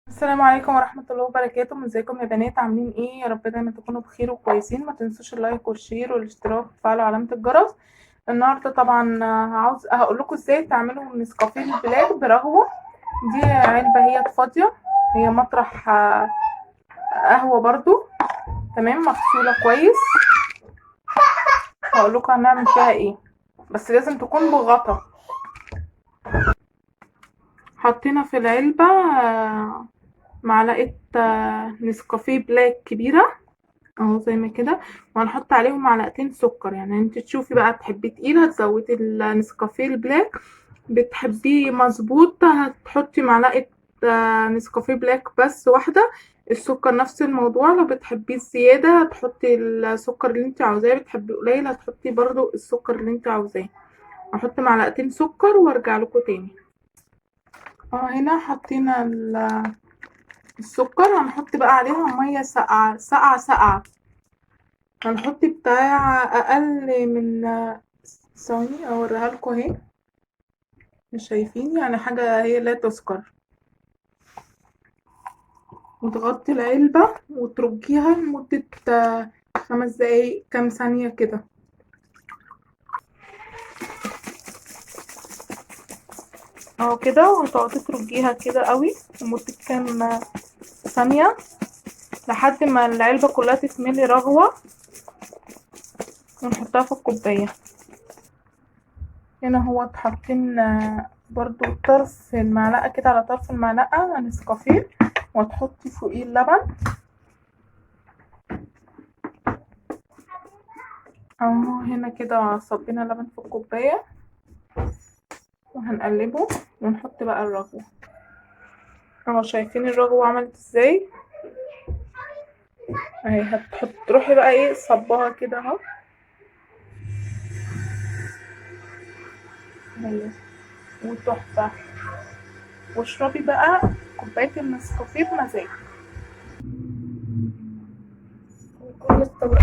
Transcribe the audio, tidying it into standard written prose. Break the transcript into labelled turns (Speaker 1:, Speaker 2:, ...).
Speaker 1: السلام عليكم ورحمة الله وبركاته. ازيكم يا بنات؟ عاملين ايه؟ يا رب دايما تكونوا بخير وكويسين. ما تنسوش اللايك والشير والاشتراك وتفعلوا علامة الجرس. النهارده طبعا هقول لكم ازاي تعملوا نسكافيه البلاك برغوة. دي علبة هي فاضية، هي مطرح قهوة برضو، تمام، مغسولة كويس. هقول لكم هنعمل فيها ايه، بس لازم تكون بغطا. حطينا في العلبة معلقة نسكافيه بلاك كبيرة اهو زي ما كده، وهنحط عليهم معلقتين سكر. يعني انت تشوفي بقى، تحبي تقيل هتزودي النسكافيه البلاك، بتحبيه مظبوط هتحطي معلقة نسكافيه بلاك بس واحدة. السكر نفس الموضوع، لو بتحبيه زيادة هتحطي السكر اللي انت عاوزاه، بتحبيه قليل هتحطي برضو السكر اللي انت عاوزاه. هحط معلقتين سكر وارجع لكم تاني. هنا حطينا السكر، هنحط بقى عليها مية ساقعة ساقعة ساقعة. هنحط بتاع اقل من ثواني اوريها لكم اهي، مش شايفين يعني حاجه هي لا تذكر. وتغطي العلبه وترجيها لمده 5 دقايق كام ثانيه كده اهو كده. وهتقعدي ترجيها كده قوي لمده كام ثانيه لحد ما العلبه كلها تتملي رغوه، ونحطها في الكوبايه. هنا هو حاطين برضو طرف المعلقه كده، على طرف المعلقه نسكافيه، وتحطي فوقيه اللبن اهو. هنا كده صبينا لبن في الكوبايه، وهنقلبه ونحط بقى الرغوه اهو. شايفين الرغوه عملت ازاي؟ اهي هتحط، تروحي بقى ايه صباها كده اهو اهي، وتحفه. واشربي بقى كوبايه النسكافيه بمزاج. كل الطبق